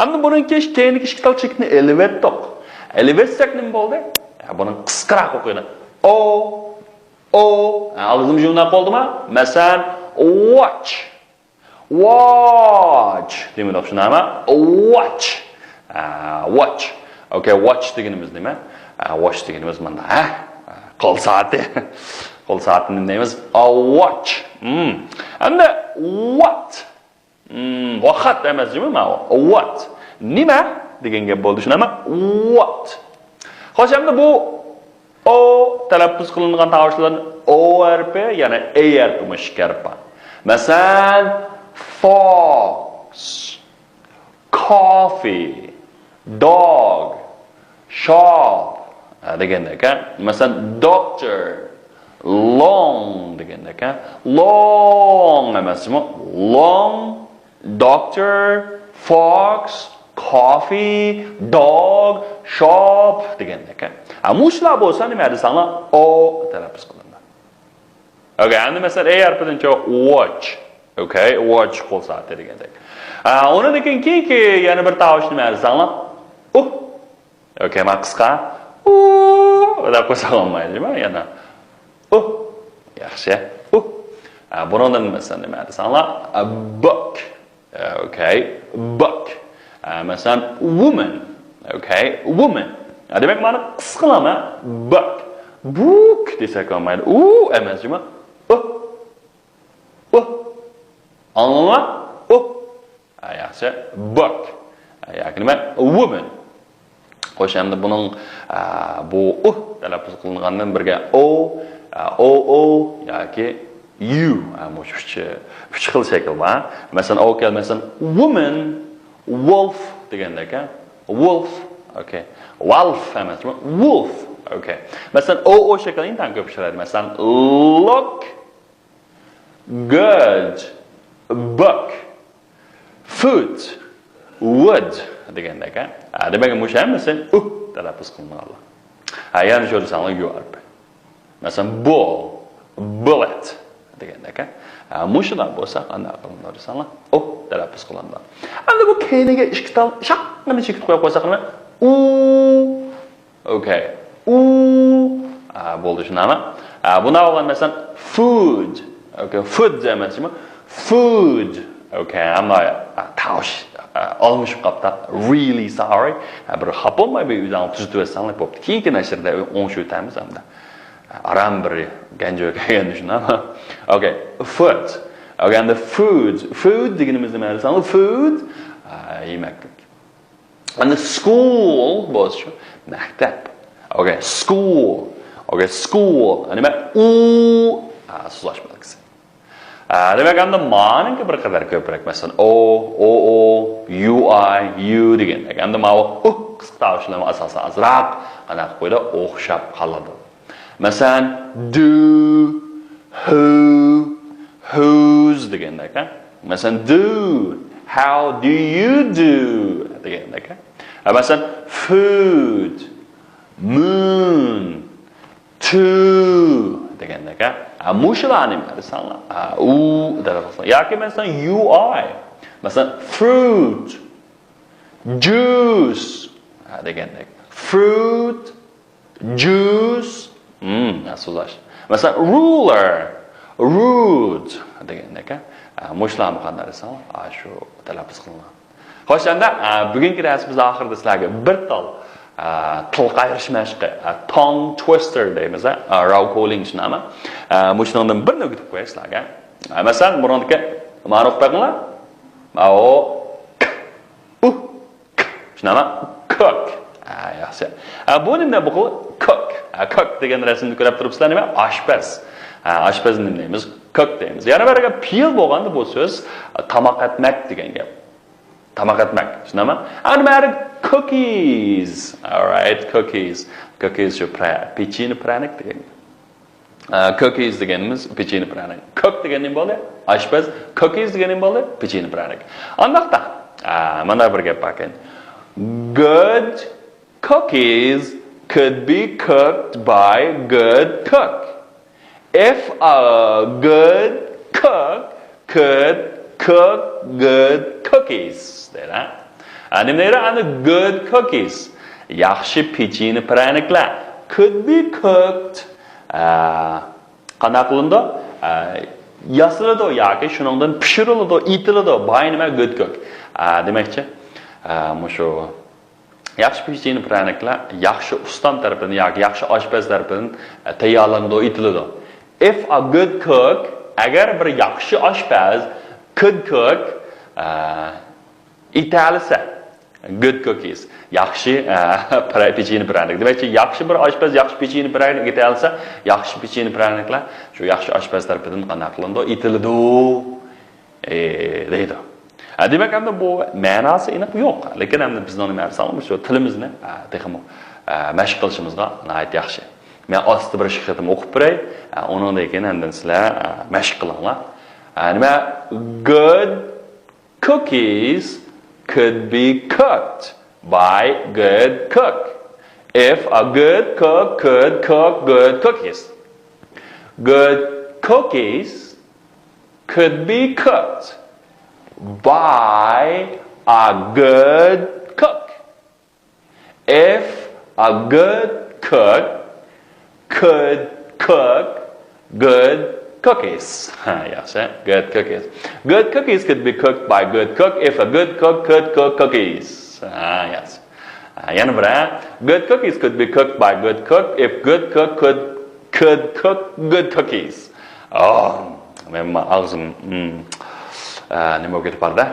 Endi buningki keyingi ikki tal chekni elevitdik. Elevetsak nima bo'ldi? Buni qisqaroq o'qiydi. Og'zim jumla qoldimi? Masalan, watch. Watch. Demak, shunami? Watch. Watch. Okay, watch deganimiz nima? Watch deganimiz mana, qo'l soati. Qo'l soatini nima deymiz? Watch. Endi what? Vaqt emasmi mana? What? Nima degan gap bo'ldi, shunami? What. Xo'sh, endi bu o talaffuz qilingan tovushlarni o harfi, ya'ni a harfi mushkarpa. Masalan, fox, coffee, dog, shop deganda ekan. Masalan, doctor, long deganda ekan. Long emasmi? Long, doctor, fox, coffee, dog, shop deganda ekan. Mushlar bo'lsa nima desanglar? O talaffuz qilindi. Okay, endi masalan a harfidan watch. Okay, watch qo'l soati degandek. Undan keyin yana bir tovush nima desanglar? Okay, men qisqa deb qo'ysa olmaydimi? Yana yaxshi. Bundan masalan nima desanglar? Book. Okay, book. Masalan, woman. Okay, woman. Demak, mana qisqalama book. Book desak olmaydi. Emasmi? Anladingmi? Yaxshi. Book. Yoki nima? Woman. Xo'sh, endi buning bu talaffuz qilingandan birga o yoki you uch xil shakl bor. Masalan, o kelmasan woman, wolf deganda ekan. Wolf. Okay. Wolf emasmi? Wolf. Okay. Masalan, o shaklini tan ko'p uchraydi. Masalan, look, good, book, food, wood deganda ekan. Demak, bu ham masalan talaffuz qilinadi. Yana shu desangiz you harfi. Masalan, ball, bullet deganda ekan. Mushlar bo'lsa qanday qilinadi desangiz, talaffuz qilinadi. Endi bu keyiniga ikki tal shaqqani chekib qo'yib qo'ysak nima? Okay. Bo'ldi shunami? Buni olgan masalan food. Okay, food emasmi? Food. Okay, ammo taush olmushib qopta. Really sorry. Bir xapolmay bu uydan tuzitib etsanlar bo'pti. Keyingi nashrda 10 shu o'tamiz hamda. Aram bir ganjo kelganda shunami? Okay, food. Okay, and the food deganimiz nima desangiz? Food yemaklik. And the school was maktab. Okay, school. Okay, school. Nima? So'zlashmoqchi. Demak, endi ma'noga bir qadar ko'proq, masalan, you degan. Endi mana bu qisqa tovushlarni asosan azroq qanaqa qo'yda o'xshab qoladi. Masalan, do, who, whose degan ekan. Masalan, do, how do you do degan ekan. Masalan, food, moon, to degan ekan. Mushlarni desanlar, dersizlar. Yoki masalan UI. Masalan, fruit, juice degandek. Fruit, juice, so'zlash. Masalan, ruler, rude degandek. Mushlarni qanday desanlar, shu talaffuz qilinadi. Xo'sh, endi bugungi darsimiz oxirida sizlarga bir tal til qayrish mashqi, tongue twister deymiz, row calling shunami. Mushlardan bir nugutib qo'yay sizlarga. Masalan, buronga ma'ruf qilinglar. Shunami? Cook. Yaxshi. Bu nima bu? Cook. Cook degan rasmni ko'rib turibsizlar, nima? Oshpaz. Oshpazni nima deymiz? Cook deymiz. Yana biriga peel bo'lganda bu so'z tamoq etmak degan gap. Tamoq etmak. Shunami? Ana cookies. All right, cookies. Cookies shu pechini pranik degan. Cookies deganimiz pechini pranik. Cook degan nima bo'ldi? Oshpaz. Cookies degan nima bo'ldi? Pechini pranik. Andaqda. Mana bir gap bor ekan. Good cookies could be cooked by good cook. If a good cook could cook good cookies deydi. Nimalar ana good cookies? Yaxshi pecheni pryaniklar could be cooked qanday qilindi? Yasiladi yoki shuningdan pishiriladi, etiladi. Boy nima good cook. Demakchi, mushu yaxshi pecheni pryaniklar yaxshi ustam tarafidan yoki yaxshi oshpaz tarafidan tayyorlanadi, etiladi. If a good cook, agar bir yaxshi oshpaz could cook italisa good cookies. Yaxshi pecheni pryanik. Demakchi, yaxshi bir oshpaz yaxshi pecheni pryanik italisa, yaxshi pecheni pryaniklar shu yaxshi oshpaz tarafidan qanday qilindi, etiladi deydi. Demak, hamda bu ma'nosi aniq yo'q. Lekin hamda bizning nima qilamiz, shu tilimizni texmo mashq qilishimizga nihoyat yaxshi. Men osti bir shikhatim o'qib beray, undan keyin hamda sizlar mashq qilinglar. Nima good cookies could be cooked by good cook. If a good cook could cook good cookies. Good cookies could be cooked by a good cook. If a good cook could cook good cookies. Yes, good cookies. Good cookies could be cooked by good cook if a good cook could cook cookies. Yes. Yana bir, good cookies could be cooked by good cook if good cook could cook good cookies. Oh, men ağzım nima bo'lib ketdi?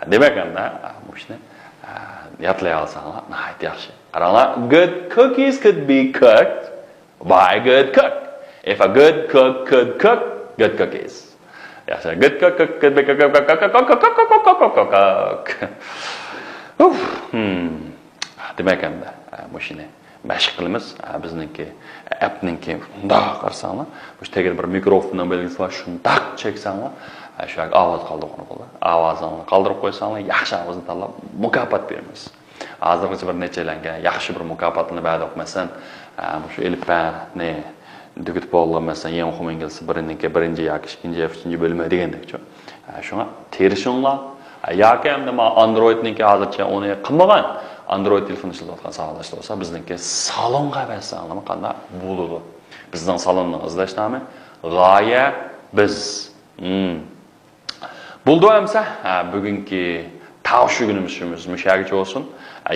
Demak, hamda mushni yatlay olsanglar, nihoyat yaxshi. Qaranglar, good cookies could be cooked by good cook. If a good cook could cook good cookies. Yes, a good cook could be cook. Demak, hamda mushni mashq qilamiz. Bizningki appninki undaq qarsanglar, mush tegir bir mikrofondan belgisi bor, shundaq cheksanglar, shu ovoz qoldirib qo'yinglar. Ovozni qoldirib qo'ysanglar, yaxshi ovozni tanlab mukofot beramiz. Hozirgacha bir nechalangan yaxshi bir mukofotni ba'da o'qimasan, shu elipbani dugit bog'lamasan, eng muhim ingliz birinchi yoki ikkinchi, uchinchi bo'lma degandek-ku. Shunga terishinglar. Yoki hamda Androidniki hozircha uni qilmagan Android telefon ishlatayotgan savolashlar bo'lsa, bizningki salonga barsanglar qanday bo'ladi? Bizning salonni izlashnami? G'oya biz. Bo'ldi hamsa, bugungi tavshigunimiz mushagicha bo'lsin.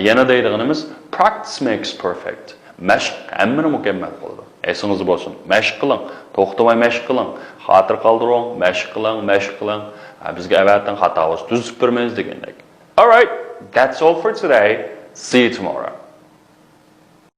Yana deydiganimiz practice makes perfect. Mashq hammani mukammal qiladi. Esingizda bo'lsin. Mashq qiling, to'xtamay mashq qiling, xotir qoldiring, mashq qiling. Bizga avatdan xatoimiz tuzib bermaymiz degandek. All right, that's all for today. See you tomorrow.